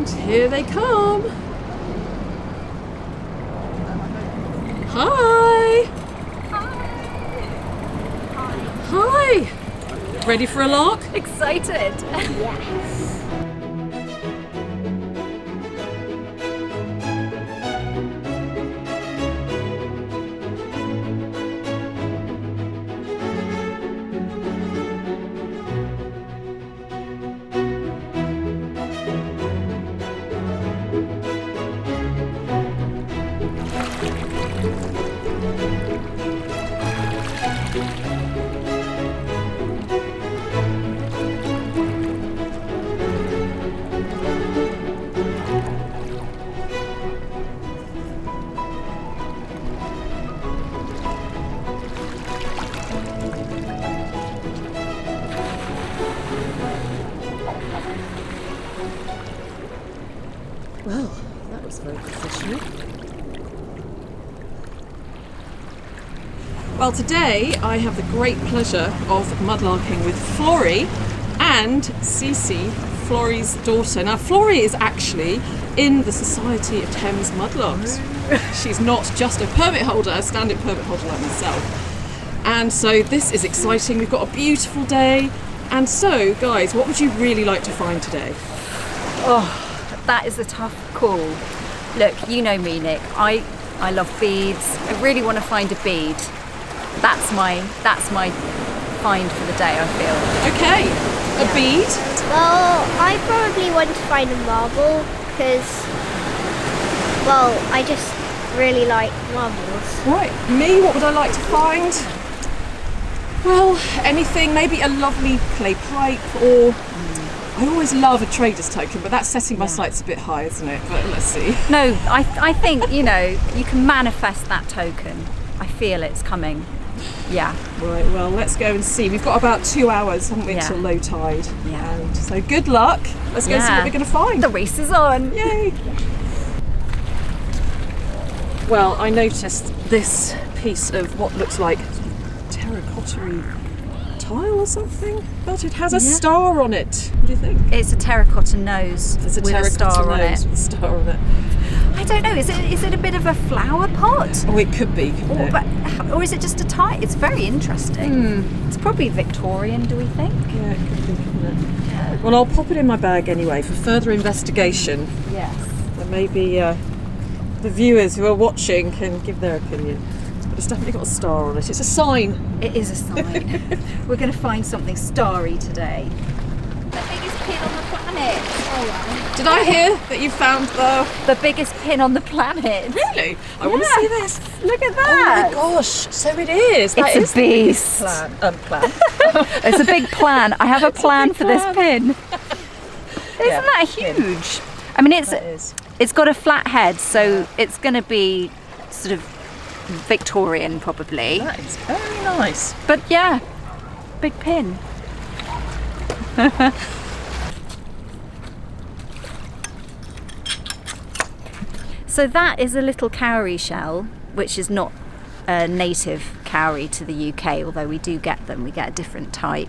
And here they come. Hi. Hi. Ready for a lark? Excited. Yes. Well, that was very professional. Well, today I have the great pleasure of mudlarking with Florrie and Ceci, Florrie's daughter. Now, Florrie is actually in the Society of Thames Mudlarks. She's not just a permit holder, a standing permit holder like myself. And so this is exciting. We've got a beautiful day. And so, guys, what would you really like to find today? Oh, that is a tough call. Look, you know me, Nick. I love beads. I really want to find a bead. That's my find for the day, I feel. Okay, a bead. Well, I probably want to find a marble because, well, I just really like marbles. Right, me, what would I like to find? Well, anything, maybe a lovely clay pipe, or I always love a trader's token, but that's setting my sights a bit high, isn't it? But let's see. No, I think, you know, you can manifest that token. I feel it's coming. Yeah. Right, well, let's go and see. We've got about 2 hours, haven't we, until low tide. Yeah. And so good luck. Let's go and see what we're going to find. The race is on. Yay. Well, I noticed this piece of what looks like terracotta-y tile or something, but it has a star on it. What do you think? It's a terracotta nose with a star on it. With a star on it. I don't know. Is it a bit of a flower pot? Oh, it could be. Couldn't it? Or is it just a tile? It's very interesting. It's probably Victorian, do we think? Yeah, it could be, couldn't it? Yeah. Well, I'll pop it in my bag anyway for further investigation. Yes. And maybe the viewers who are watching can give their opinion. But it's definitely got a star on it. It's a sign. It is a sign. We're going to find something starry today. The biggest pin on the planet. Oh, wow. Did I hear that you found the biggest pin on the planet? Really? I want to see this. Look at that. Oh my gosh! So it is. That it's is a beast. Plan. It's a big plan. I have a plan for this pin. Isn't that huge? I mean, it's got a flat head, so it's going to be sort of Victorian probably. That is very nice. But yeah, big pin. So that is a little cowrie shell, which is not a native cowrie to the UK, although we do get them. We get a different type.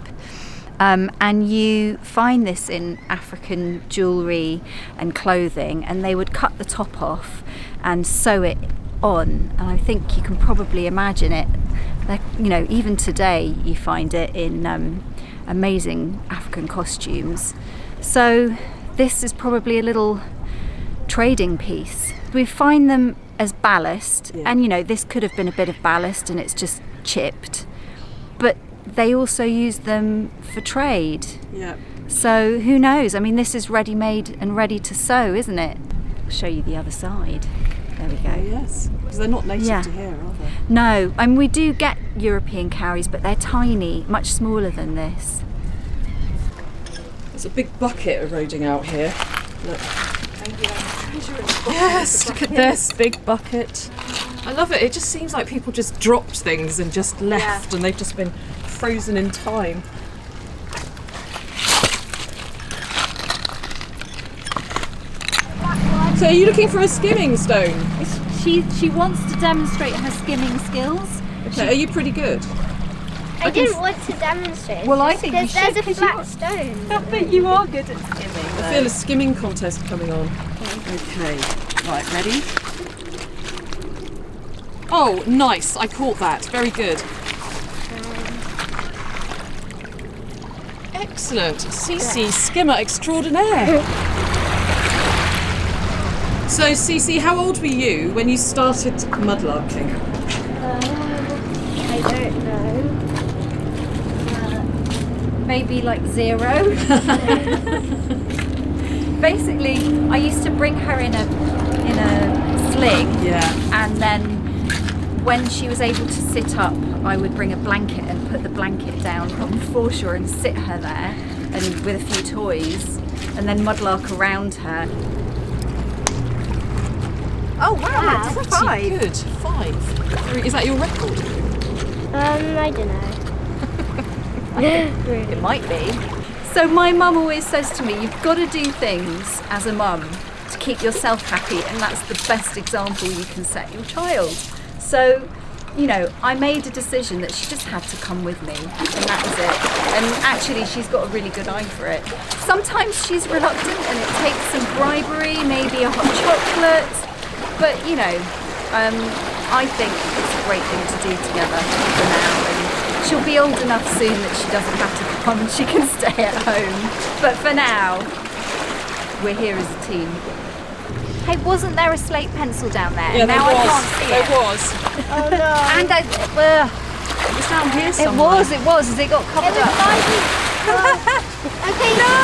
And you find this in African jewellery and clothing, and they would cut the top off and sew it on, and I think you can probably imagine it. You know, even today you find it in amazing African costumes. So this is probably a little trading piece. We find them as ballast, and you know, this could have been a bit of ballast and it's just chipped, but they also use them for trade. Yeah. So who knows? I mean, this is ready-made and ready to sew, isn't it? I'll show you the other side. There we go. Oh, yes, because they're not native to here, are they? No, I mean, we do get European cowries, but they're tiny, much smaller than this. There's a big bucket eroding out here. Look. Yes, look at this big bucket. I love it. It just seems like people just dropped things and just left, and they've just been frozen in time. So are you looking for a skimming stone? She wants to demonstrate her skimming skills. Okay, are you pretty good? I didn't want to demonstrate. Well, I think you should, there's a 'cause flat stone. I bet you are good at skimming. I feel a skimming contest coming on. Okay, right, ready? Oh, nice, I caught that. Very good. Excellent. CeCe, skimmer extraordinaire. So, CeCe, how old were you when you started mudlarking? I don't know. Maybe like 0. Basically, I used to bring her in a sling, Yeah. and then when she was able to sit up, I would bring a blanket and put the blanket down on the foreshore and sit her there, and with a few toys, and then mudlark around her. Oh wow, that's a 5. Good. 5. Is that your record? I don't know. It might be. So my mum always says to me, you've got to do things as a mum to keep yourself happy, and that's the best example you can set your child. So, you know, I made a decision that she just had to come with me, and that was it. And actually, she's got a really good eye for it. Sometimes she's reluctant, and it takes some bribery, maybe a hot chocolate, but you know, I think it's a great thing to do together for now. And she'll be old enough soon that she doesn't have to come and she can stay at home. But for now, we're here as a team. Hey, wasn't there a slate pencil down there? Yeah, now there was. I can't see There it. was. Oh no. And It's down here it somewhere. was. As it got It covered was up. fine. Okay. No!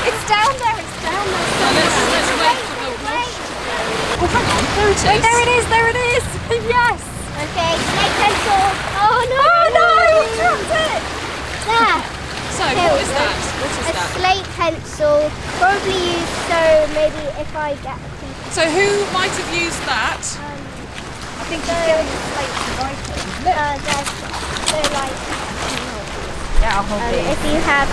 It's down there. Now let's wait for the wash. Oh, hang on. There it is. Wait, there it is. Yes. Okay, snake pencil. Oh no! Oh no! You dropped it. There. So, what is that? What is A that? slate pencil, probably used so maybe if I get a piece. So, who might have used that? I think she's getting the slate to writing. So like, Yeah, I'll hold these. if you have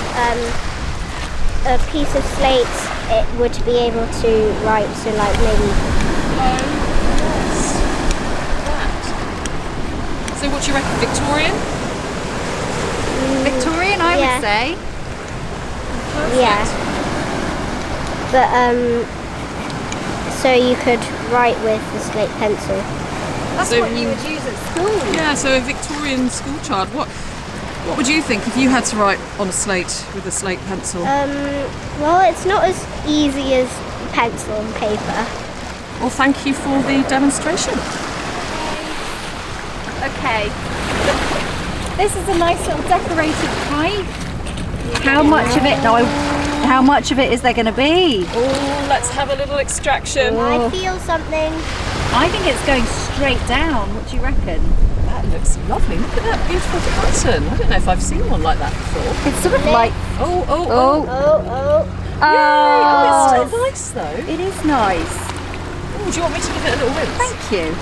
a piece of slate, it would be able to write. So like maybe. So, what do you reckon? Victorian? Victorian, I Yeah. would say. Yeah. But so you could write with the slate pencil. That's So- what you would use at school. Yeah, so a Victorian school child. What would you think if you had to write on a slate with a slate pencil? Well, it's not as easy as pencil and paper. Well, thank you for the demonstration. Okay. This is a nice little decorated pipe. How much of it? How much of it is there going to be? Oh, let's have a little extraction. I feel something. I think it's going straight down. What do you reckon? That looks lovely. Look at that beautiful pattern. I don't know if I've seen one like that before. It's sort of like Oh. Oh. Oh, it's still nice though. It is nice. Oh, do you want me to give it a little rinse? Thank you.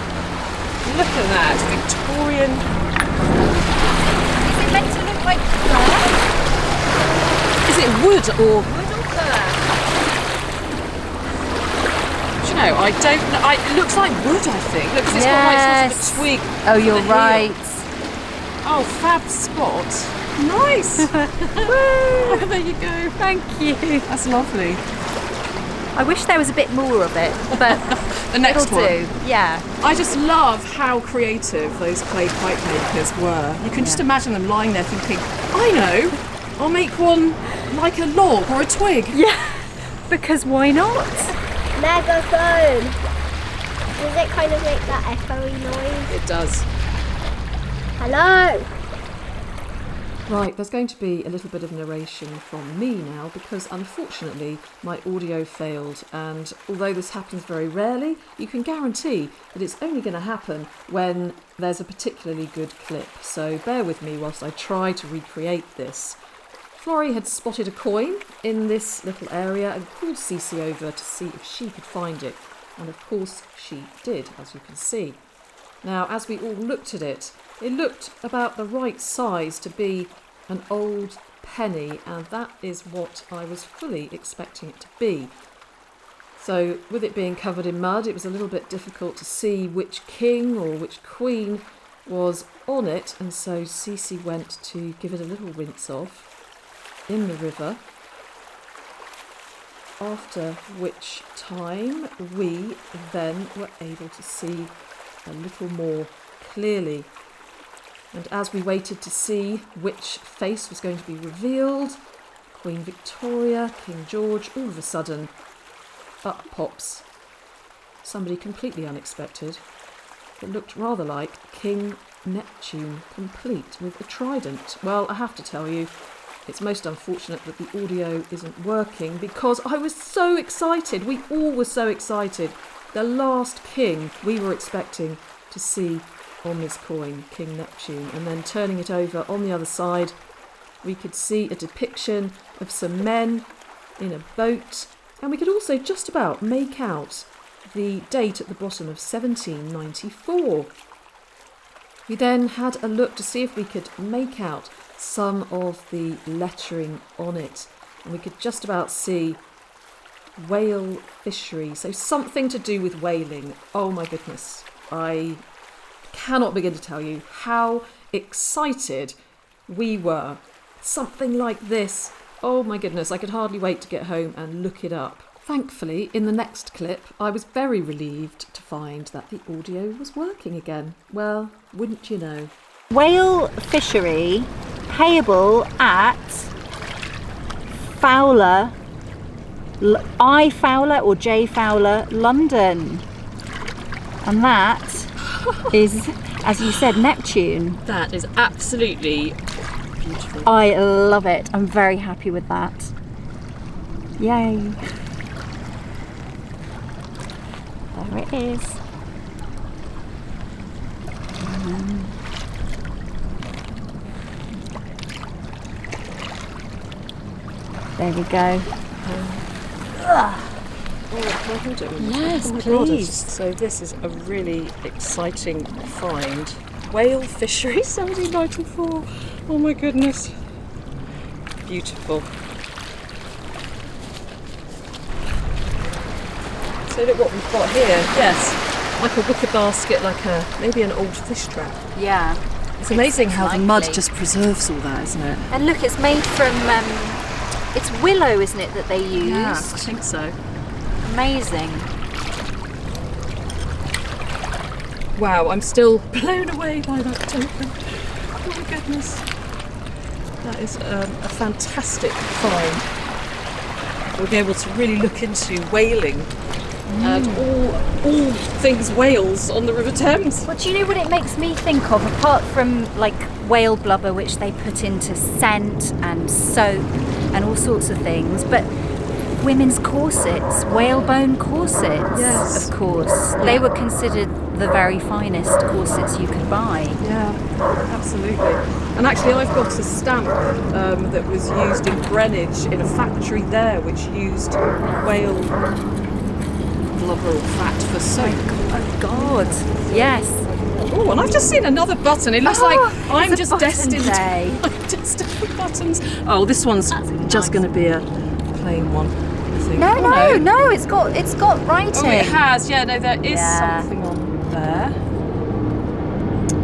Look at that, Victorian. Is it meant to look like fur? Is it wood or fur? Do you know, I don't know. It looks like wood, I think. Look, 'cause it's got like sort of a twig. Oh, for you're the heel. right. Oh, fab spot. Nice. Woo. There you go. Thank you. That's lovely. I wish there was a bit more of it, but The next it'll one. do. Yeah. I just love how creative those clay pipe makers were. You can just imagine them lying there thinking, I know, I'll make one like a log or a twig. Yeah. Because why not? Megaphone. Does it kind of make that echoey noise? It does. Hello. Right, there's going to be a little bit of narration from me now because unfortunately my audio failed, and although this happens very rarely, you can guarantee that it's only going to happen when there's a particularly good clip. So bear with me whilst I try to recreate this. Florrie had spotted a coin in this little area and called CeCe over to see if she could find it, and of course she did, as you can see. Now, as we all looked at it, it looked about the right size to be an old penny, and that is what I was fully expecting it to be. So with it being covered in mud, it was a little bit difficult to see which king or which queen was on it, and so CeCe went to give it a little rinse off in the river, after which time we then were able to see a little more clearly. And as we waited to see which face was going to be revealed, Queen Victoria, King George, all of a sudden, up pops somebody completely unexpected. It looked rather like King Neptune, complete with a trident. Well, I have to tell you, it's most unfortunate that the audio isn't working, because I was so excited. We all were so excited. The last king we were expecting to see on this coin, King Neptune. And then turning it over on the other side, we could see a depiction of some men in a boat, and we could also just about make out the date at the bottom of 1794. We then had a look to see if we could make out some of the lettering on it, and we could just about see Whale Fishery, so something to do with whaling. Oh my goodness, I cannot begin to tell you how excited we were. Something like this, oh my goodness, I could hardly wait to get home and look it up. Thankfully, in the next clip, I was very relieved to find that the audio was working again. Well, wouldn't you know? Whale Fishery, payable at Fowler, I Fowler or J Fowler, London. And that is, as you said, Neptune. That is absolutely beautiful. I love it. I'm very happy with that. Yay. There it is. There we go. Can I hold it? Yes, Oh my please. God, so this is a really exciting find. Whale Fishery 1794. Oh my goodness. Beautiful. So look what we've got here. Yes, like a wicker basket, like maybe an old fish trap. Yeah. It's amazing how the mud likely. just preserves all that, isn't it? And look, it's made from, it's willow, isn't it, that they used? Yeah, I think so. Amazing. Wow, I'm still blown away by that token. Oh my goodness. That is a fantastic find. We'll be able to really look into whaling and all things whales on the River Thames. Well, do you know what it makes me think of, apart from like whale blubber, which they put into scent and soap and all sorts of things, but women's corsets, whalebone corsets, Yes. of course. Yeah. They were considered the very finest corsets you could buy. Yeah, absolutely. And actually I've got a stamp that was used in Greenwich in a factory there which used whale blubber or fat for soap. Oh God, yes. Oh, and I've just seen another button. It looks like I'm it's a just button destined. day. I'm destined for buttons. Oh, this one's just going to be a plain one. I think. No, Oh, no, it's got writing. Oh, it has. Yeah, no, there is Yeah. something on there.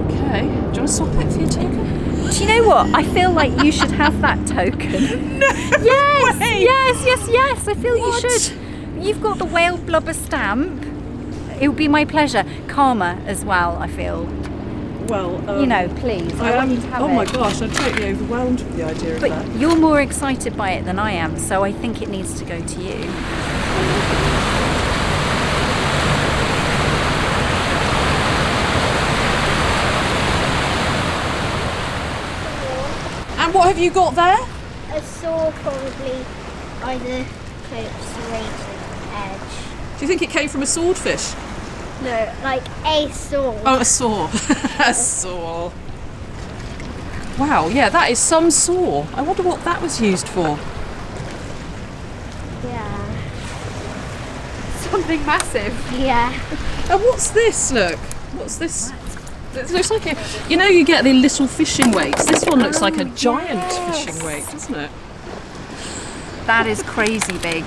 Okay. Do you want to swap it for your token? Do you know what? I feel like you should have that token. No Yes, way. yes. I feel What? you should. You've got the whale blubber stamp. It would be my pleasure. Karma as well, I feel. Well, You know, please. I want you to have oh it. my gosh, I'm totally overwhelmed with the idea of But that. you're more excited by it than I am, so I think it needs to go to you. And what have you got there? A saw probably either straight edge. Do you think it came from a swordfish? No, like a saw. Oh, a saw. A saw. Wow, yeah, that is some saw. I wonder what that was used for. Yeah. Something massive. Yeah. And what's this? Look. What's this? It looks like a, you know, you get the little fishing weights. This one looks like a giant yes. fishing weight, doesn't it? That is crazy big.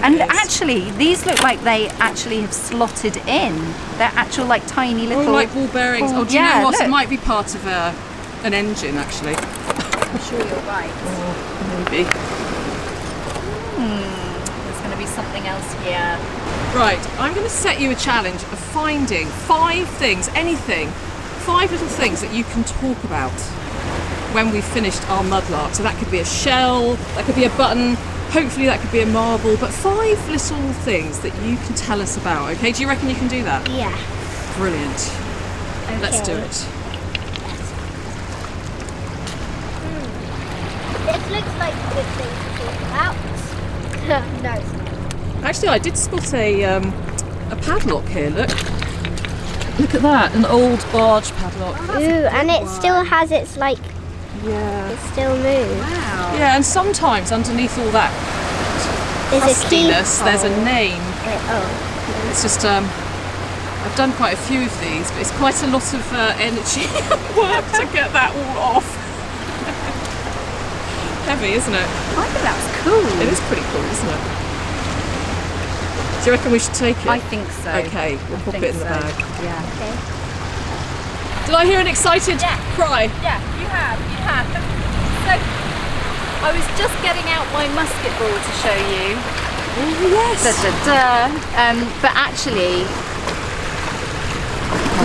And is. actually, these look like they actually have slotted in. They're actual like tiny little... like ball bearings. ball- Oh, do you yeah, know what? look. It might be part of an engine, actually. I'm sure you're right. Oh, maybe. There's going to be something else here. Right, I'm going to set you a challenge of finding 5 things, anything, 5 little things that you can talk about when we've finished our mudlark. So that could be a shell, that could be a button, hopefully that could be a marble, but 5 little things that you can tell us about, okay? Do you reckon you can do that? Yeah. Brilliant. Let's do Okay. it. This looks like a good thing to talk about. No, it's not. Actually, I did spot a padlock here, look. Look at that, an old barge padlock. Ooh, and it still has its like, Yeah. it still moves. Wow. Yeah, and sometimes underneath all that There's a crustiness, there's a keyhole. name. Oh. It's just, I've done quite a few of these, but it's quite a lot of energy and work to get that all off. Heavy, isn't it? I think that's cool. It is pretty cool, isn't it? Do you reckon we should take it? I think so. Okay, we'll I pop think it in the so. bag. Yeah. Okay. Did I hear an excited cry? Yeah, you have. So, I was just getting out my musket ball to show you. Oh, yes. But actually,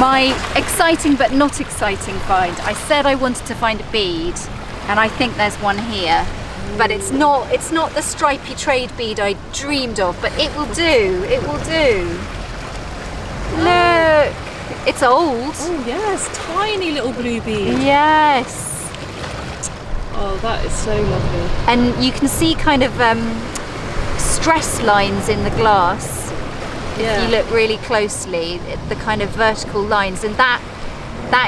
my exciting but not exciting find. I said I wanted to find a bead, and I think there's one here. But it's not the stripy trade bead I dreamed of, but it will do. It will do. Look, it's old. Oh, yes, tiny little blue bead. Yes. Oh, that is so lovely. And you can see kind of stress lines in the glass. Yeah. You look really closely, the kind of vertical lines, and that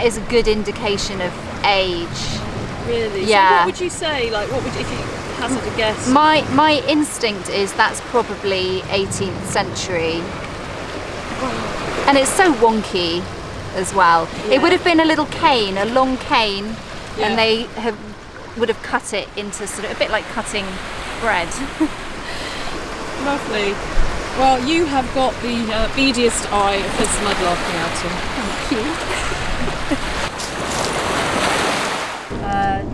is a good indication of age. Really? Yeah. So what would you say? Like, what would if you hazard a guess? My instinct is that's probably 18th century. And it's so wonky as well. Yeah. It would have been a little cane, a long cane, Yeah. and they would have cut it into sort of a bit like cutting bread. Lovely. Well, you have got the beadiest eye of this mudlarking outing. Thank you.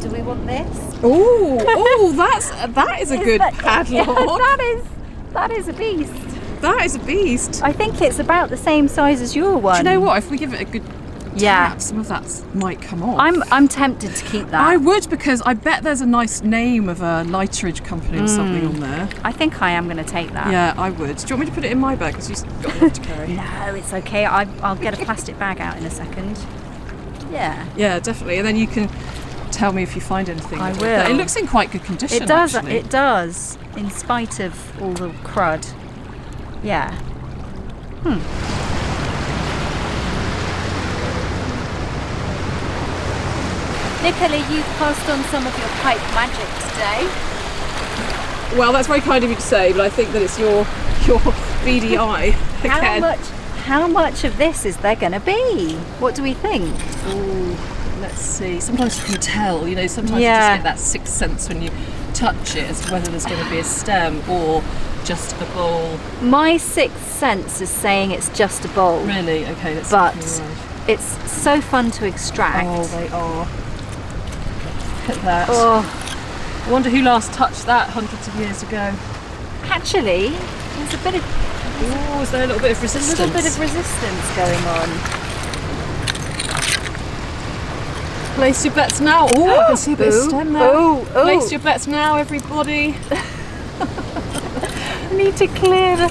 Do we want this? Oh, that is a good that- padlock. that is a beast. That is a beast. I think it's about the same size as your one. Do you know what? If we give it a good Yeah. tap, some of that might come off. I'm tempted to keep that. I would, because I bet there's a nice name of a lighterage company or something on there. I think I am going to take that. Yeah, I would. Do you want me to put it in my bag? Because you've got enough to carry. No, it's okay. I'll get a plastic bag out in a second. Yeah. Yeah, definitely. And then you can tell me if you find anything. I like will. that. It looks in quite good condition. It does. Actually. It does. In spite of all the crud. Yeah. Nicola, you've passed on some of your pipe magic today. Well, that's very kind of you to say, but I think that it's your beady eye again. How much of this is there going to be? What do we think? Ooh, let's see. Sometimes you can tell. You know, sometimes Yeah. you just get that sixth sense when you touch it as to whether there's going to be a stem or just a bowl. My sixth sense is saying it's just a bowl, Really? Okay, that's but right. it's so fun to extract. Oh, they are. Look at that. Oh, I wonder who last touched that hundreds of years ago. actually, there's a bit of Oh, is there a little bit of resistance? resistance going on. Place your bets now. Oh, I can see a bit of stem there. Oh, Place your bets now, everybody. I need to clear the.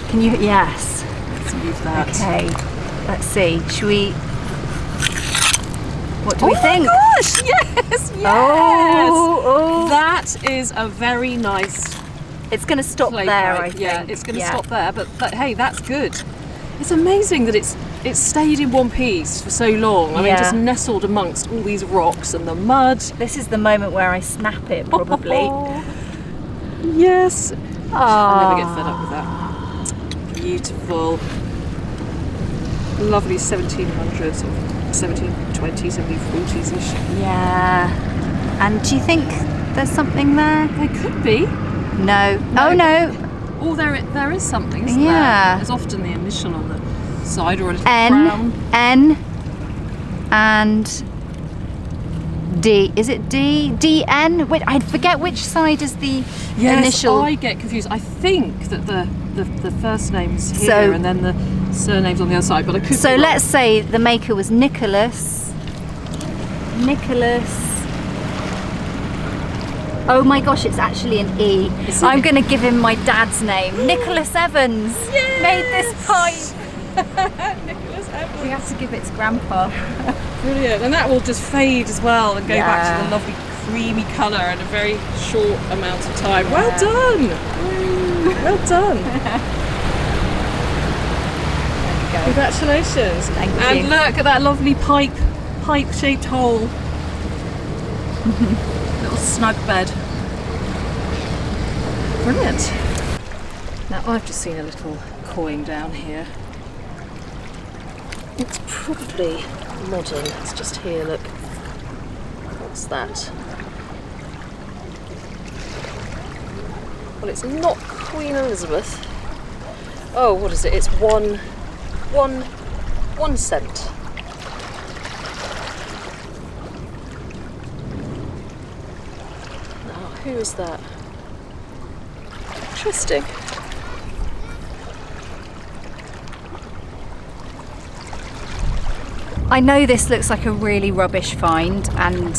Can you? Yes. Let's move that. Okay. Let's see. Should we? What do we Oh think? my gosh! Yes, yes. Oh. That is a very nice It's going to stop play there, pipe. I think. Yeah, it's going to Yeah. stop there. But hey, that's good. It's amazing that it's stayed in one piece for so long. I mean, Yeah. just nestled amongst all these rocks and the mud. This is the moment where I snap it, probably. Yes. Oh. I'll never get fed up with that. Beautiful. Lovely 1700s or 1720s, 1740s-ish. Yeah. And do you think there's something there? They could be. No. Oh no. Oh, there is something, isn't Yeah. there? There's often the initial on the side or a little N, crown. N, and D. Is it D? D, N? Wait, I forget which side is the Yes, initial. I get confused. I think that the first name's here So- and then the surname's on the other side, but I could So be wrong. let's say the maker was Nicholas. Nicholas. Oh my gosh, it's actually an E. Is it? I'm going to give him my dad's name. Nicholas Evans made this pipe. Nicholas We Evans. have to give it to Grandpa. Brilliant. And that will just fade as well and go back Yeah. to the lovely creamy colour in a very short amount of time. Well done. Well done. Congratulations. Thank and you. look at that lovely pipe-shaped hole. Little snug bed. Brilliant. Now I've just seen a little coin down here. It's probably modern. It's just here, look. What's that? Well, it's not Queen Elizabeth. Oh, what is it? It's one cent. Now, who is that? Interesting. I know this looks like a really rubbish find, and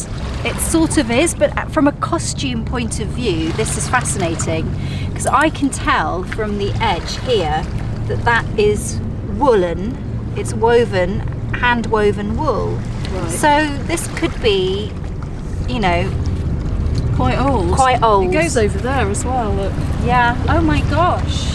it sort of is, but from a costume point of view, this is fascinating because I can tell from the edge here that that is woolen. It's woven, hand woven wool. Right. So this could be, you know, Quite old. Quite old. It goes over there as well, look. yeah. Oh my gosh.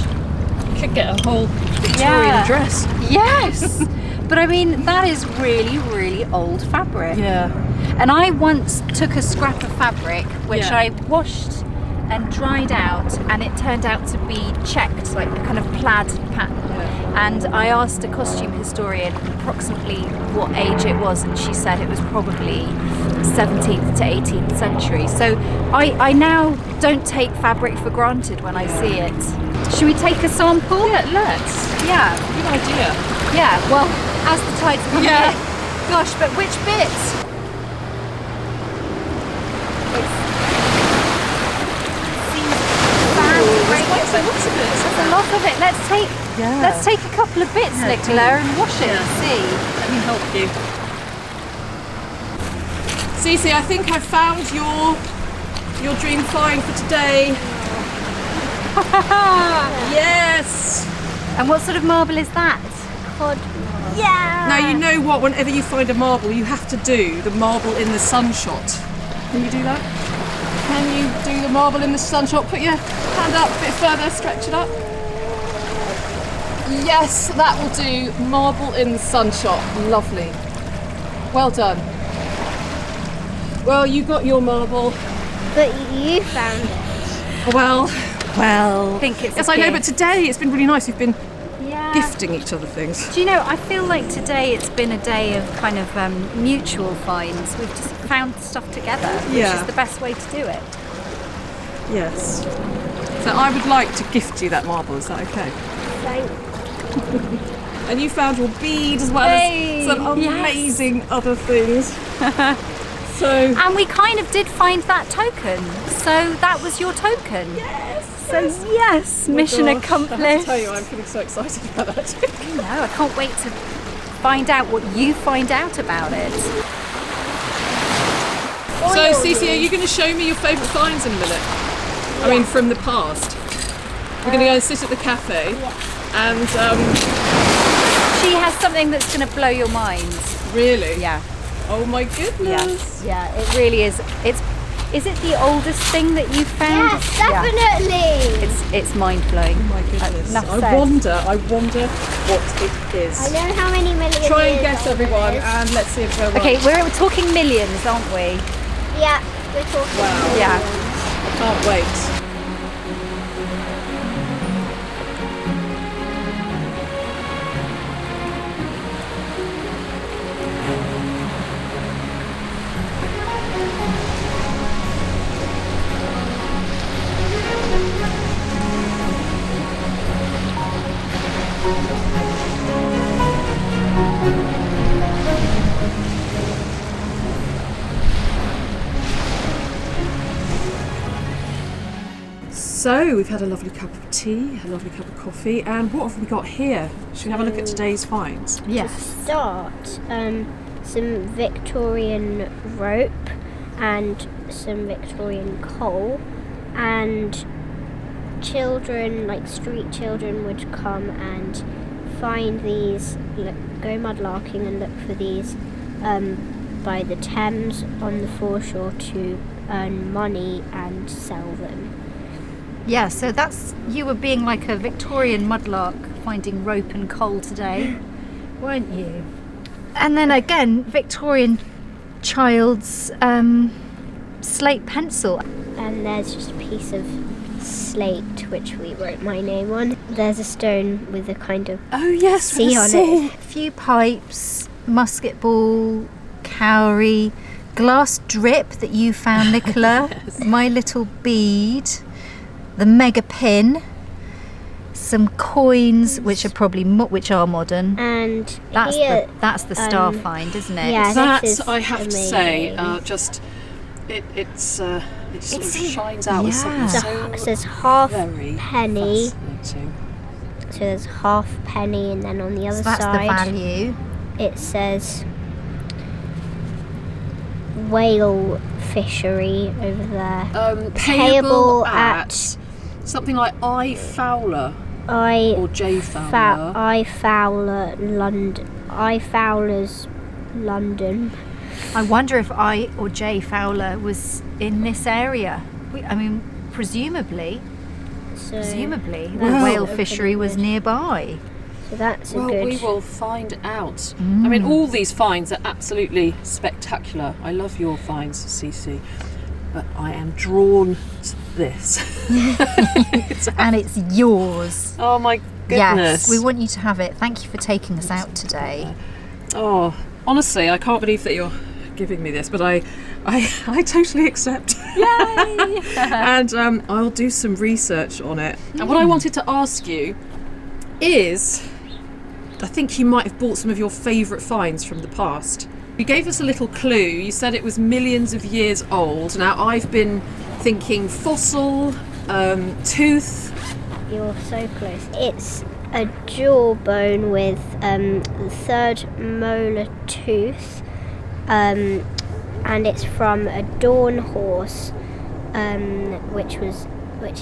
You could get a whole Victorian Yeah. dress. Yes. But I mean, that is really, really old fabric. Yeah. And I once took a scrap of fabric, which Yeah. I washed and dried out, and it turned out to be checked, like a kind of plaid pattern. And I asked a costume historian approximately what age it was, and she said it was probably 17th to 18th century. So I now don't take fabric for granted when I see it. Should we take a sample? Yeah, let's. Yeah. Good idea. Yeah, well, as the tide's coming Yeah. in. Gosh, but which bit? Lots of it. There's a lot of it. Yeah. Let's take a couple of bits, Yeah, Nicola, and wash it Yeah. and see. Let me help you. Cece, I think I've found your dream find for today. Yes. And what sort of marble is that? Cod. Yeah. Now you know what, whenever you find a marble, you have to do the marble in the sun shot. Can you do that? Can you do the marble in the sun shot? Put your hand up a bit further, stretch it up. Yes, that will do. Marble in the sun shot. Lovely. Well done. Well, you got your marble. But you found it. Well. I think it's Yes, a I know, gift. but today it's been really nice. We've been Yeah. gifting each other things. Do you know, I feel like today it's been a day of kind of mutual finds. We've just found stuff together, which Yeah. is the best way to do it. Yes. So I would like to gift you that marble. Is that okay? Thank And you found your bead as well Hey, as some yes. amazing other things. So And we kind of did find that token. So that was your token. yes. So yes, mission Gosh, I have accomplished. to tell you, I'm feeling so excited about that. No, I can't wait to find out what you find out about it. So Cece, are you going to show me your favourite finds in a minute? I mean, from the past. We're going to go and sit at the cafe, and She has something that's going to blow your mind. really, Yeah, oh my goodness. yeah, it really is. Is it the oldest thing that you've found? Yes, definitely. It's mind blowing. Oh my goodness. enough I said. wonder what it is. I know how many million Try and years guess, old it everyone, is. and let's see if we're Okay, right. we're talking millions, aren't we? Yeah, we're talking. Wow. Yeah. I can't wait. So we've had a lovely cup of tea, a lovely cup of coffee, and what have we got here? Should we have a look at today's finds? Yes. To start, some Victorian rope and some Victorian coal, and children, like street children, would come and find these, go mudlarking and look for these by the Thames on the foreshore to earn money and sell them. Yeah, so you were being like a Victorian mudlark finding rope and coal today, weren't you? And then again, Victorian child's slate pencil. And there's just a piece of slate which we wrote my name on. There's a stone with a kind of Oh yes, C on it. A few pipes, musket ball, cowrie, glass drip that you found, Nicola, my little bead, the mega pin, some coins which are probably which are modern. And That's here, that's the star find, isn't it? yeah. That This is I have to say, amazing. it sort of shines out with something so it says half very penny. fascinating. So there's half penny, and then on the other So that's side the value. it says Whale Fishery over there. Payable at something like I Fowler I or J Fowler. I Fowler London. I Fowler's London. I wonder if I or J Fowler was in this area. I mean, presumably So the Well- whale fishery was nearby. So that's a Well, good. we will find out. I mean, all these finds are absolutely spectacular. I love your finds, CeCe, but I am drawn to this. And it's yours. Oh my goodness! Yes, we want you to have it. Thank you for taking us out today. Oh, honestly, I can't believe that you're giving me this, but I totally accept. Yay! And I'll do some research on it. And what I wanted to ask you is, I think you might have bought some of your favourite finds from the past. You gave us a little clue. You said it was millions of years old. Now I've been thinking fossil, tooth. You're so close. It's a jawbone with third molar tooth, and it's from a dawn horse, which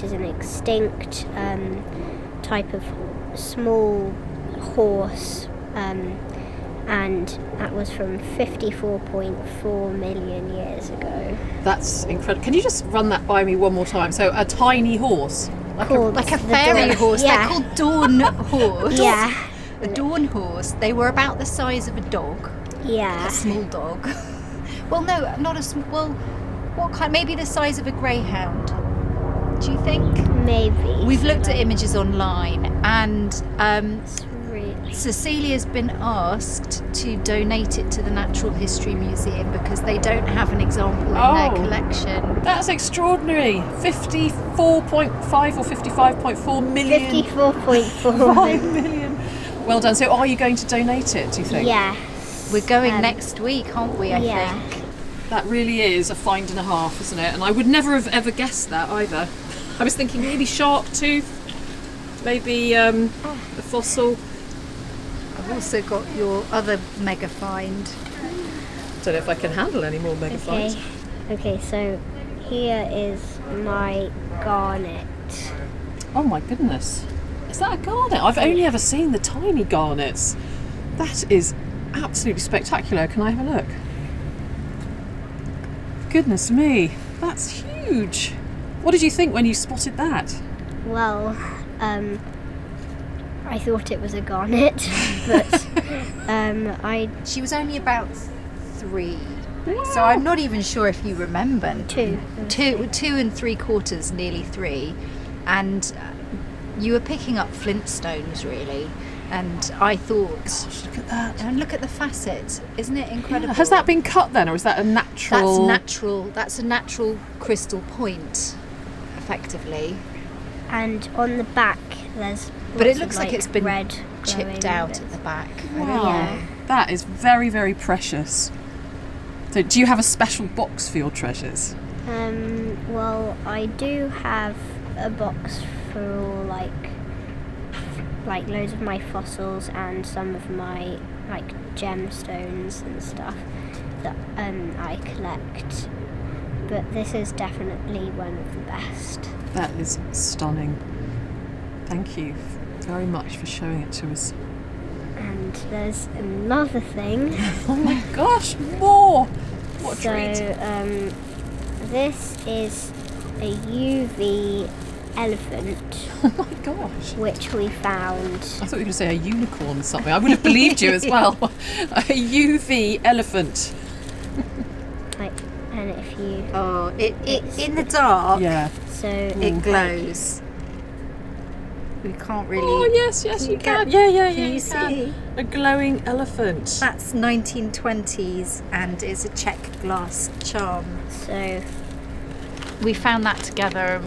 is an extinct type of small horse, and that was from 54.4 million years ago. That's incredible. Can you just run that by me one more time? So a tiny horse. Called Like a the fairy dawn- horse. Yeah. They're called dawn horse. Yeah. A dawn horse. They were about the size of a dog. Yeah. A small dog. Well, no, not a small. Well, what kind? Maybe the size of a greyhound. Do you think? Maybe. We've looked at images online, and It's really. Cecilia's been asked to donate it to the Natural History Museum because they don't have an example in their collection. That's extraordinary. 54.5 or 55.4 million. 54.4 5 million. Well done. So are you going to donate it, do you think? Yeah. We're going next week, aren't we? I Yeah. think. That really is a find and a half, isn't it? And I would never have ever guessed that either. I was thinking maybe shark tooth, maybe a fossil. I've also got your other mega find. Don't know if I can handle any more mega finds. Okay, so here is my garnet. Oh my goodness. Is that a garnet? I've only ever seen the tiny garnets. That is absolutely spectacular. Can I have a look? Goodness me, that's huge. What did you think when you spotted that? Well, I thought it was a garnet, but She was only about 3. So I'm not even sure if you remember. Two. 2 3/4, nearly 3. And you were picking up flintstones, really. And I thought, Gosh, look at that. and look at the facet. Isn't it incredible? Has that been cut then, or is that a natural? That's a natural crystal point, effectively. and on the back there's But it lots looks of, like it's been red chipped glowing out bits. at the back. I Wow. don't know. That is very, very precious. So do you have a special box for your treasures? Well, I do have a box for all like loads of my fossils and some of my like gemstones and stuff that I collect. But this is definitely one of the best. That is stunning. Thank you very much for showing it to us. And there's another thing. Oh my gosh, more! What a treat. So this is a UV elephant. Oh my gosh. Which we found. I thought you were going to say a unicorn or something. I would have believed you as well. A UV elephant. And if you... Oh, it in the dark, Yeah. So it glows. We can't really... Oh, yes, you can. get- Yeah, Can you you can. see? A glowing elephant. That's 1920s and is a check glass charm. So We found that together and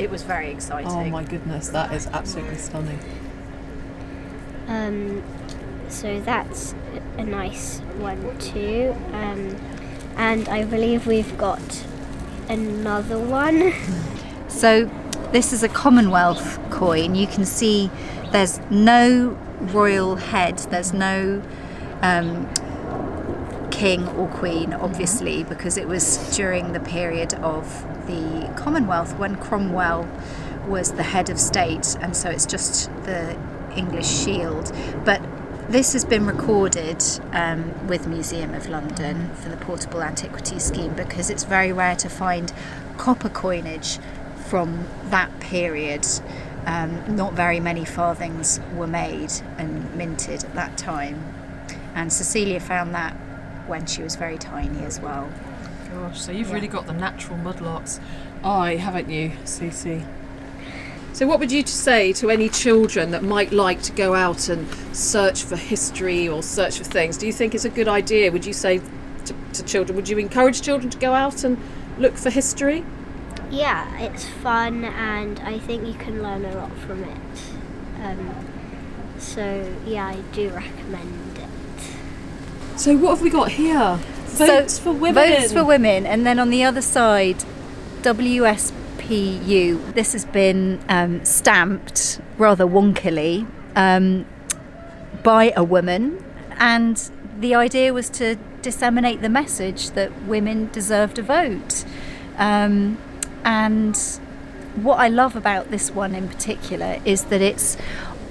it was very exciting. Oh my goodness, that is absolutely stunning. so that's a nice one too. And I believe we've got another one. So this is a Commonwealth coin. You can see there's no royal head, there's no king or queen, obviously, because it was during the period of the Commonwealth when Cromwell was the head of state, and so it's just the English shield. But this has been recorded with Museum of London for the Portable Antiquities Scheme because it's very rare to find copper coinage from that period. Not very many farthings were made and minted at that time, and Cecilia found that when she was very tiny as well. Gosh, so you've really got the natural mudlark's eye, haven't you, CeCe? So what would you say to any children that might like to go out and search for history or search for things? Do you think it's a good idea? Would you say to children, would you encourage children to go out and look for history? Yeah, it's fun and I think you can learn a lot from it. So yeah, I do recommend it. So what have we got here? Votes for women. Votes for women, and then on the other side, WSPU. This has been stamped rather wonkily by a woman, and the idea was to disseminate the message that women deserved a vote. And what I love about this one in particular is that it's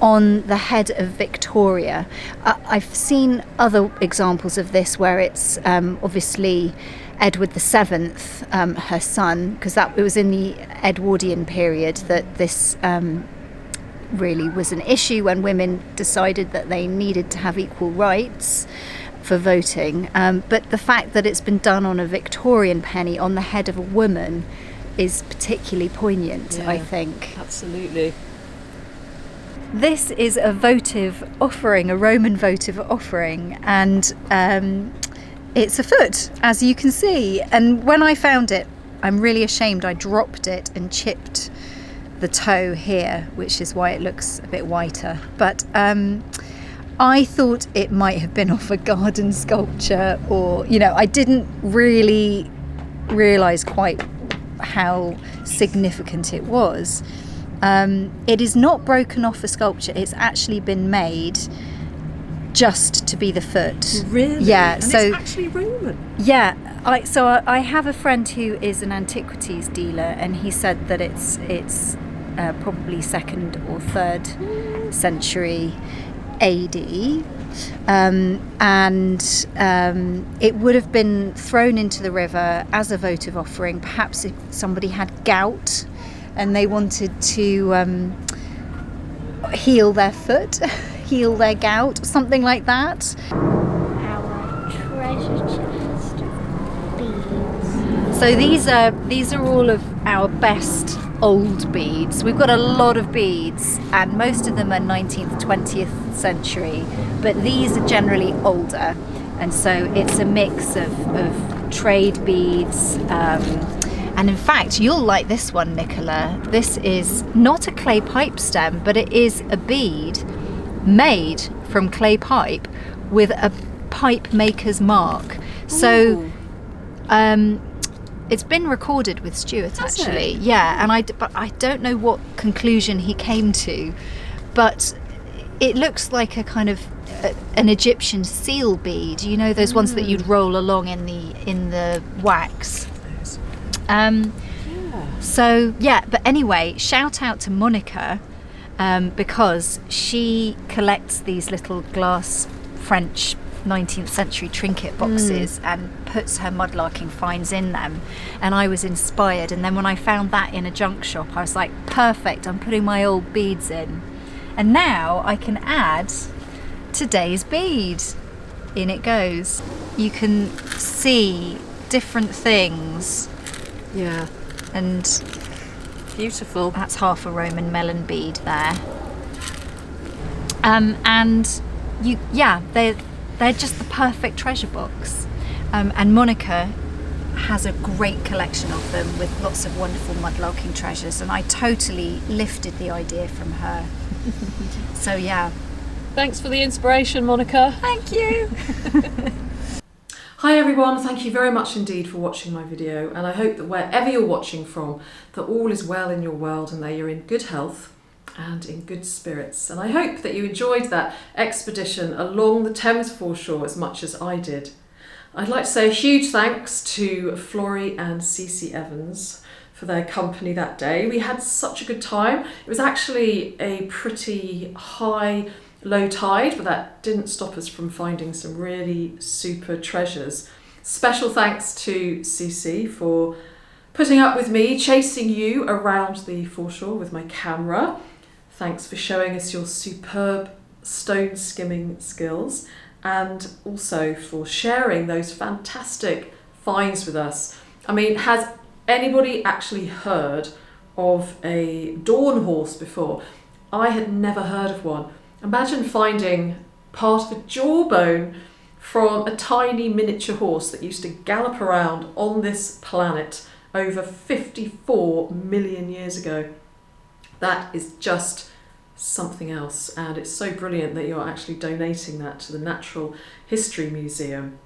on the head of Victoria. I've seen other examples of this where it's obviously Edward VII, her son, because it was in the Edwardian period that this really was an issue when women decided that they needed to have equal rights for voting. But the fact that it's been done on a Victorian penny on the head of a woman is particularly poignant, I think. Absolutely. This is a votive offering, a Roman votive offering, and it's a foot, as you can see. And when I found it, I'm really ashamed, I dropped it and chipped the toe here, which is why it looks a bit whiter. But I thought it might have been off a garden sculpture, or, I didn't really realise quite how significant it was. It is not broken off a sculpture, it's actually been made just to be the foot. Really? Yeah. And so it's actually Roman? Yeah. I have a friend who is an antiquities dealer, and he said that it's probably 2nd or 3rd century AD. It would have been thrown into the river as a votive offering, perhaps if somebody had gout and they wanted to heal their foot, heal their gout, something like that. Our treasure chest beads. So these are all of our best old beads. We've got a lot of beads, and most of them are 19th, 20th century, but these are generally older, and so it's a mix of trade beads. And in fact, you'll like this one, Nicola. This is not a clay pipe stem, but it is a bead made from clay pipe with a pipe maker's mark. So It's been recorded with Stuart, Has actually. it? Yeah, and but I don't know what conclusion he came to, but it looks like a kind of an Egyptian seal bead. You know, those ones that you'd roll along in the wax. So yeah, but anyway, shout out to Monica, because she collects these little glass French 19th century trinket boxes and puts her mudlarking finds in them, and I was inspired. And then when I found that in a junk shop, I was like, perfect, I'm putting my old beads in, and now I can add today's bead. In it goes. You can see different things. Yeah. And Beautiful. that's half a Roman melon bead there. And they're just the perfect treasure box. And Monica has a great collection of them with lots of wonderful mudlarking treasures, and I totally lifted the idea from her. So yeah. Thanks for the inspiration, Monica. Thank you. Hi everyone, thank you very much indeed for watching my video, and I hope that wherever you're watching from, that all is well in your world and that you're in good health and in good spirits. And I hope that you enjoyed that expedition along the Thames foreshore as much as I did. I'd like to say a huge thanks to Florrie and Ceci Evans for their company that day. We had such a good time. It was actually a pretty high low tide, but that didn't stop us from finding some really super treasures. Special thanks to CeCe for putting up with me chasing you around the foreshore with my camera. Thanks for showing us your superb stone skimming skills, and also for sharing those fantastic finds with us. I mean, has anybody actually heard of a dawn horse before? I had never heard of one. Imagine finding part of a jawbone from a tiny miniature horse that used to gallop around on this planet over 54 million years ago. That is just something else, and it's so brilliant that you're actually donating that to the Natural History Museum.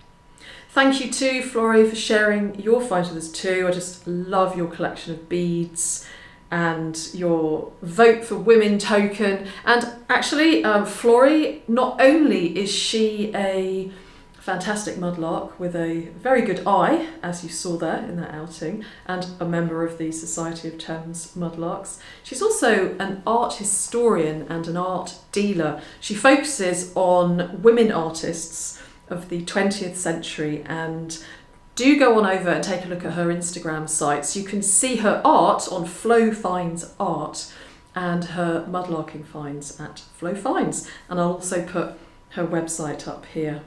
Thank you to Florrie for sharing your finds with us too. I just love your collection of beads and your Vote for Women token. And actually, Florrie, not only is she a fantastic mudlark with a very good eye, as you saw there in that outing, and a member of the Society of Thames Mudlarks, she's also an art historian and an art dealer. She focuses on women artists of the 20th century, and do go on over and take a look at her Instagram sites. You can see her art on Flo Finds Art and her mudlarking finds at Flo Finds. And I'll also put her website up here.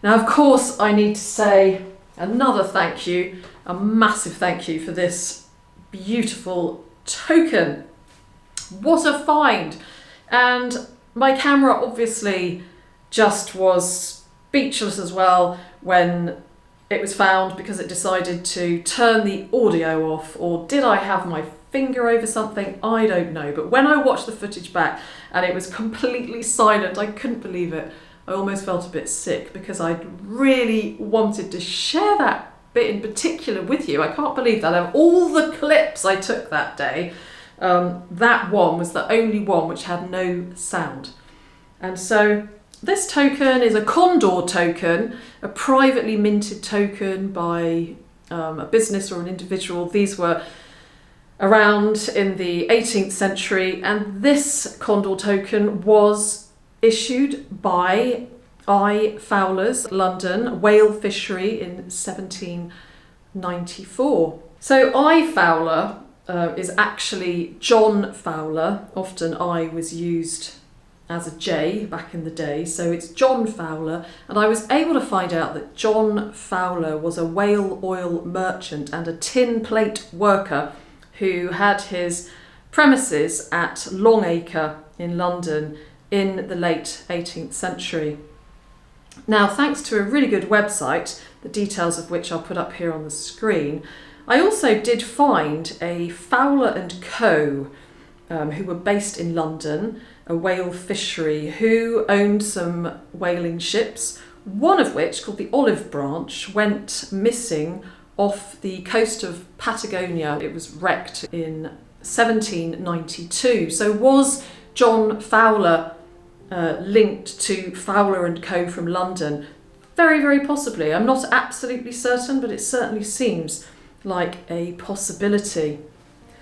Now, of course, I need to say another thank you, a massive thank you for this beautiful token. What a find! And my camera obviously just was speechless as well when it was found, because it decided to turn the audio off. Or did I have my finger over something? I don't know. But when I watched the footage back and it was completely silent, I couldn't believe it. I almost felt a bit sick because I really wanted to share that bit in particular with you. I can't believe that of all the clips I took that day, that one was the only one which had no sound. And so this token is a condor token, a privately minted token by a business or an individual. These were around in the 18th century, and this condor token was issued by I. Fowler's London Whale Fishery in 1794. So I. Fowler is actually John Fowler. Often I was used as a J back in the day, so it's John Fowler, and I was able to find out that John Fowler was a whale oil merchant and a tin plate worker who had his premises at Longacre in London in the late 18th century. Now, thanks to a really good website, the details of which I'll put up here on the screen, I also did find a Fowler and Co. Who were based in London, a whale fishery, who owned some whaling ships, one of which, called the Olive Branch, went missing off the coast of Patagonia. It was wrecked in 1792. So was John Fowler linked to Fowler and Co from London? Very, very possibly. I'm not absolutely certain, but it certainly seems like a possibility.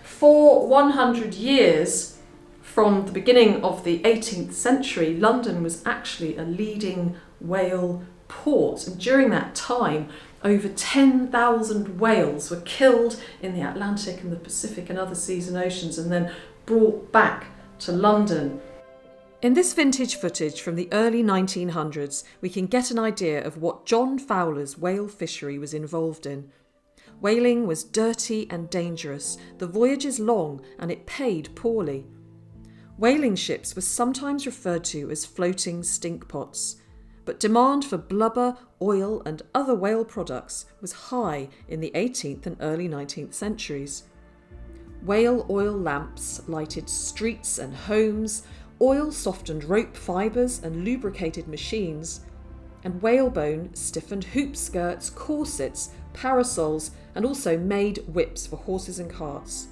For 100 years, from the beginning of the 18th century, London was actually a leading whale port. And during that time, over 10,000 whales were killed in the Atlantic and the Pacific and other seas and oceans, and then brought back to London. In this vintage footage from the early 1900s, we can get an idea of what John Fowler's whale fishery was involved in. Whaling was dirty and dangerous, the voyages long, and it paid poorly. Whaling ships were sometimes referred to as floating stinkpots, but demand for blubber, oil and other whale products was high in the 18th and early 19th centuries. Whale oil lamps lighted streets and homes, oil softened rope fibres and lubricated machines, and whalebone stiffened hoop skirts, corsets, parasols, and also made whips for horses and carts.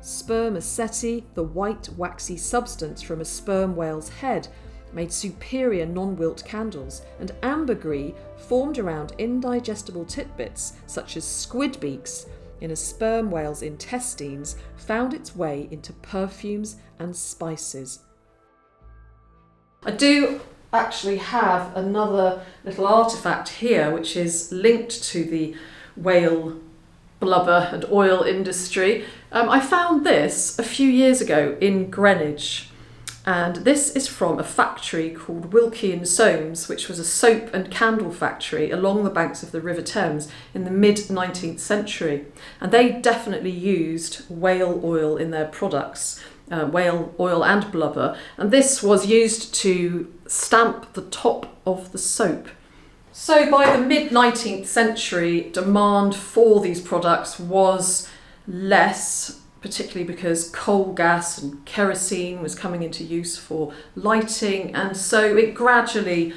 Spermaceti, the white waxy substance from a sperm whale's head, made superior non-wilt candles, and ambergris formed around indigestible titbits such as squid beaks in a sperm whale's intestines found its way into perfumes and spices. I do actually have another little artefact here which is linked to the whale blubber and oil industry. I found this a few years ago in Greenwich, and this is from a factory called Wilkie and Soames, which was a soap and candle factory along the banks of the River Thames in the mid-19th century, and they definitely used whale oil in their products, whale oil and blubber, and this was used to stamp the top of the soap. So by the mid-19th century, demand for these products was less, particularly because coal gas and kerosene was coming into use for lighting, and so it gradually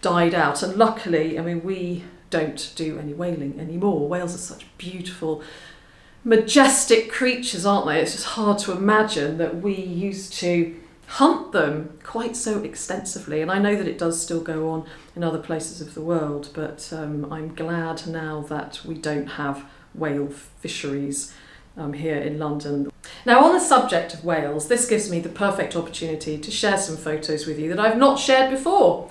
died out. And luckily, I mean, we don't do any whaling anymore. Whales are such beautiful, majestic creatures, aren't they? It's just hard to imagine that we used to hunt them quite so extensively, and I know that it does still go on in other places of the world, but I'm glad now that we don't have whale fisheries here in London. Now, on the subject of whales, this gives me the perfect opportunity to share some photos with you that I've not shared before.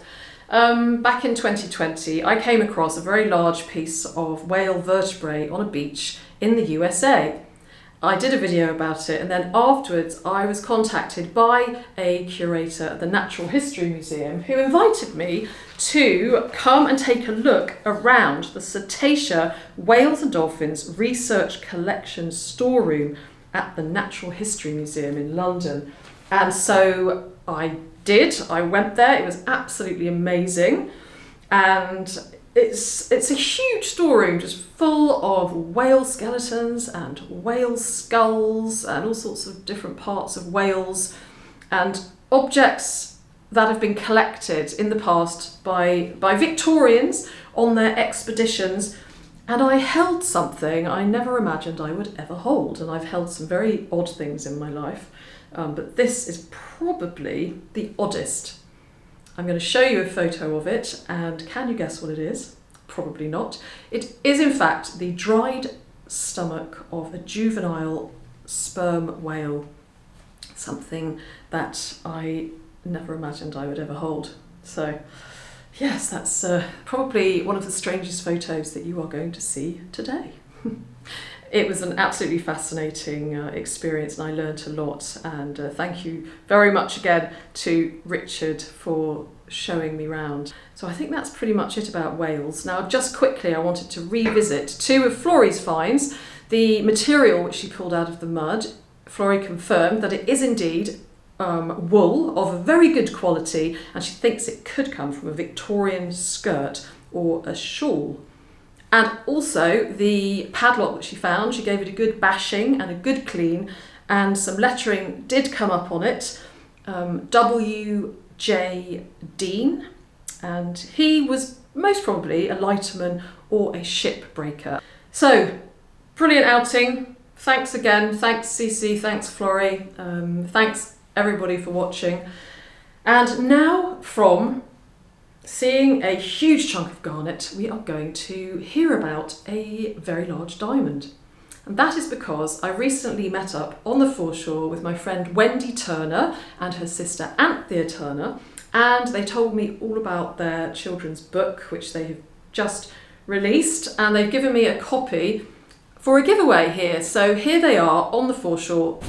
Back in 2020, I came across a very large piece of whale vertebrae on a beach in the USA. I did a video about it, and then afterwards I was contacted by a curator at the Natural History Museum who invited me to come and take a look around the Cetacea Whales and Dolphins Research Collection storeroom at the Natural History Museum in London. And so I did. I went there. It was absolutely amazing, and it's a huge storeroom just full of whale skeletons and whale skulls and all sorts of different parts of whales and objects that have been collected in the past by Victorians on their expeditions. And I held something I never imagined I would ever hold, and I've held some very odd things in my life, but this is probably the oddest. I'm going to show you a photo of it, and can you guess what it is? Probably not. It is in fact the dried stomach of a juvenile sperm whale, something that I never imagined I would ever hold. So yes, that's probably one of the strangest photos that you are going to see today. It was an absolutely fascinating experience, and I learnt a lot, and thank you very much again to Richard for showing me round. So I think that's pretty much it about whales. Now, just quickly, I wanted to revisit two of Florrie's finds. The material which she pulled out of the mud, Florrie confirmed that it is indeed wool of a very good quality, and she thinks it could come from a Victorian skirt or a shawl. And also the padlock that she found, she gave it a good bashing and a good clean, and some lettering did come up on it, W.J. Dean, and he was most probably a lighterman or a shipbreaker. So, brilliant outing. Thanks again. Thanks CeCe, thanks Florrie. Thanks everybody for watching. And now from seeing a huge chunk of garnet, we are going to hear about a very large diamond. And that is because I recently met up on the foreshore with my friend Wendy Turner and her sister Anthea Turner, and they told me all about their children's book, which they have just released, and they've given me a copy for a giveaway here. So here they are on the foreshore.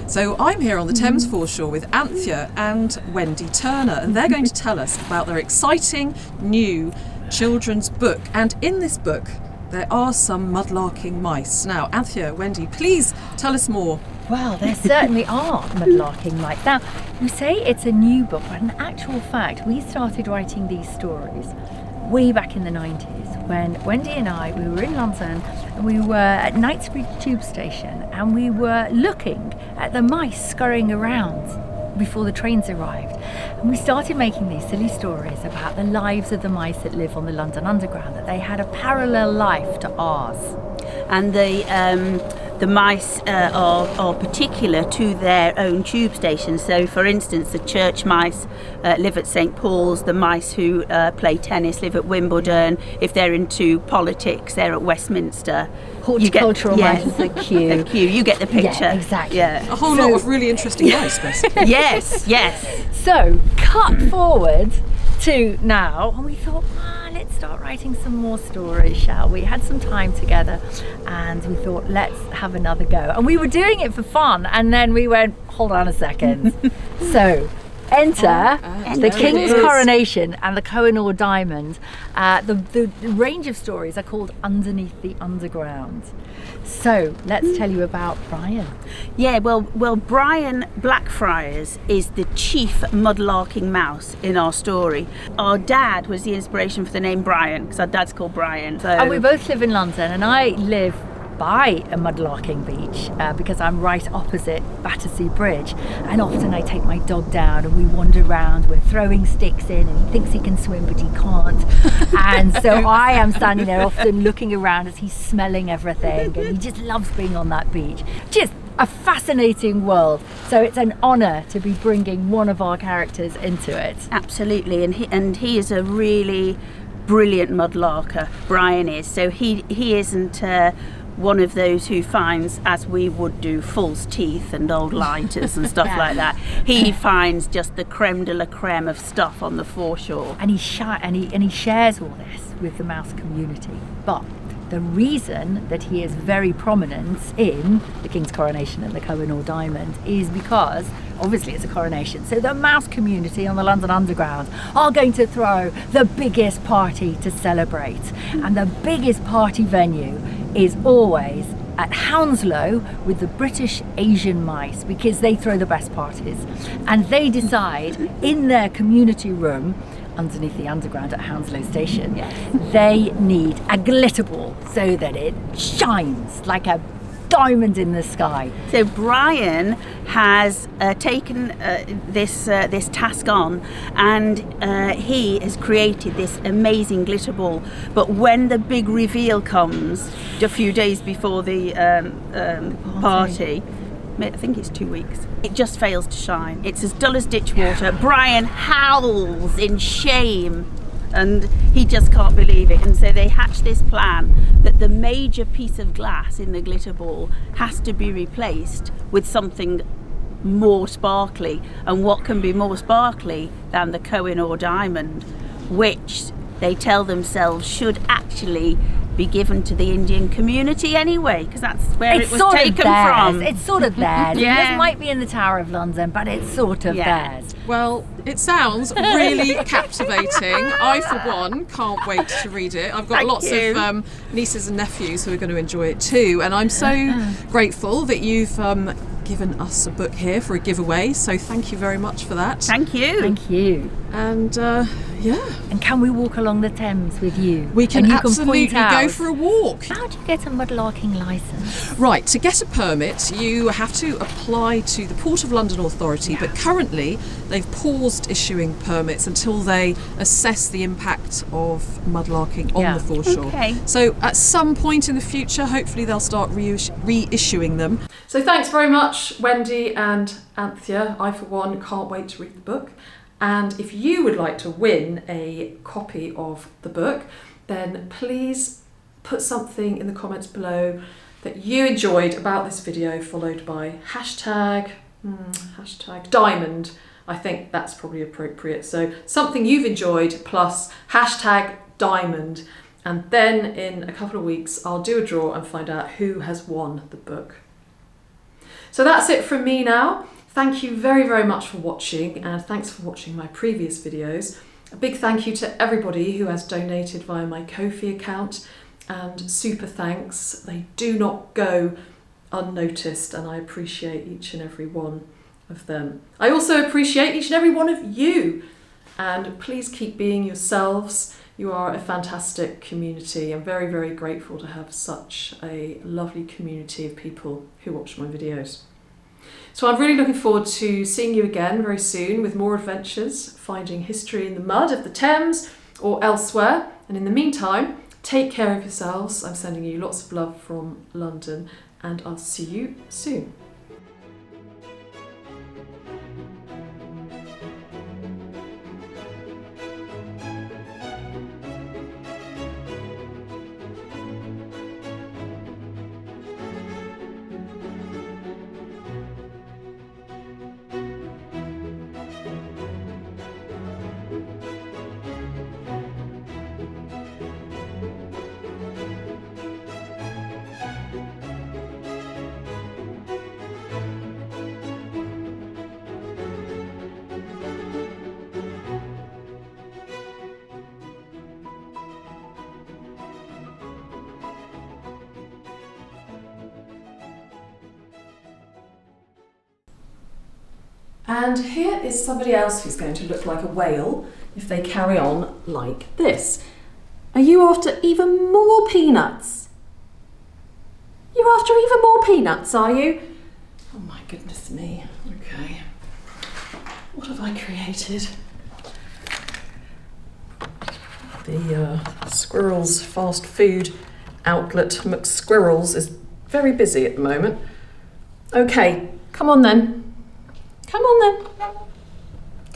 So I'm here on the Thames foreshore with Anthea and Wendy Turner, and they're going to tell us about their exciting new children's book. And in this book, there are some mudlarking mice. Now, Anthea, Wendy, please tell us more. Well, there certainly are mudlarking mice. Now, you say it's a new book, but in actual fact, we started writing these stories way back in the 90s when Wendy and I, we were in London and we were at Knightsbridge Tube Station and we were looking at the mice scurrying around before the trains arrived. And we started making these silly stories about the lives of the mice that live on the London Underground, that they had a parallel life to ours. And the mice are particular to their own tube stations. So, for instance, the church mice live at St Paul's. The mice who play tennis live at Wimbledon. If they're into politics, they're at Westminster. Horticultural mice is the Kew. The Kew. You get the picture. Yeah, exactly. Yeah. A whole lot of really interesting mice, basically. Yes. So, cut forward to now, and we thought, let's start writing some more stories, shall we? Had some time together and we thought, let's have another go. And we were doing it for fun, and then we went, hold on a second. So, enter the King's Coronation and the Kohinoor Diamond. The range of stories are called Underneath the Underground. So let's tell you about Brian. Yeah, well, Brian Blackfriars is the chief mudlarking mouse in our story. Our dad was the inspiration for the name Brian, because our dad's called Brian. So. And we both live in London, and I live by a mudlarking beach because I'm right opposite Battersea Bridge, and often I take my dog down and we wander around, we're throwing sticks in, and he thinks he can swim but he can't, and so I am standing there often looking around as he's smelling everything, and he just loves being on that beach. Just a fascinating world, so it's an honour to be bringing one of our characters into it. Absolutely, and he is a really brilliant mudlarker, Brian is. So he isn't one of those who finds, as we would do, false teeth and old lighters and stuff like that. He finds just the creme de la creme of stuff on the foreshore. And he shares all this with the mouse community. But the reason that he is very prominent in the King's Coronation and the Kohinoor Diamond is because, obviously it's a coronation, so the mouse community on the London Underground are going to throw the biggest party to celebrate. And the biggest party venue is always at Hounslow with the British Asian mice, because they throw the best parties. And they decide in their community room underneath the underground at Hounslow Station, they need a glitter ball so that it shines like a diamond in the sky. So Brian has taken this task on, and he has created this amazing glitter ball. But when the big reveal comes, a few days before the party, I think it's 2 weeks, it just fails to shine. It's as dull as ditch water. Brian howls in shame, and he just can't believe it. And so they hatch this plan that the major piece of glass in the glitter ball has to be replaced with something more sparkly. And what can be more sparkly than the Kohinoor Diamond, which they tell themselves should actually be given to the Indian community anyway, because that's where it was taken from. It's sort of theirs. Yeah. It might be in the Tower of London, but it's sort of theirs. Well, it sounds really captivating. I, for one, can't wait to read it. I've got lots of nieces and nephews who are going to enjoy it too, and I'm so grateful that you've given us a book here for a giveaway, so thank you very much for that. Thank you. Thank you. And Yeah. And can we walk along the Thames with you? We can And you absolutely point out, go for a walk. how do you get a mudlarking licence? Right, to get a permit, you have to apply to the Port of London Authority, but currently they've paused issuing permits until they assess the impact of mudlarking on Yeah. the foreshore. Okay. So at some point in the future, hopefully they'll start reissuing them. So thanks very much, Wendy and Anthea. I, for one, can't wait to read the book. And if you would like to win a copy of the book, then please put something in the comments below that you enjoyed about this video, followed by hashtag diamond. I think that's probably appropriate. So something you've enjoyed plus hashtag diamond. And then in a couple of weeks, I'll do a draw and find out who has won the book. So that's it from me now. Thank you very, very much for watching, and thanks for watching my previous videos. A big thank you to everybody who has donated via my Ko-fi account, and super thanks. They do not go unnoticed, and I appreciate each and every one of them. I also appreciate each and every one of you, and please keep being yourselves. You are a fantastic community. I'm very, very grateful to have such a lovely community of people who watch my videos. So I'm really looking forward to seeing you again very soon with more adventures, finding history in the mud of the Thames or elsewhere. And in the meantime, take care of yourselves. I'm sending you lots of love from London, and I'll see you soon. And here is somebody else who's going to look like a whale if they carry on like this. Are you after even more peanuts? You're after even more peanuts, are you? Oh my goodness me. Okay. What have I created? The squirrels fast food outlet McSquirrels is very busy at the moment. Okay, come on then. Come on then.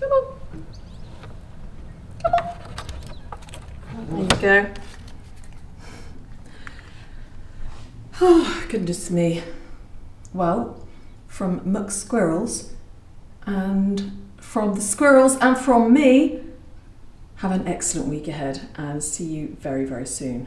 Come on. Come on. There you go. Oh, goodness me. Well, from McSquirrels and from the squirrels and from me, have an excellent week ahead and see you very, very soon.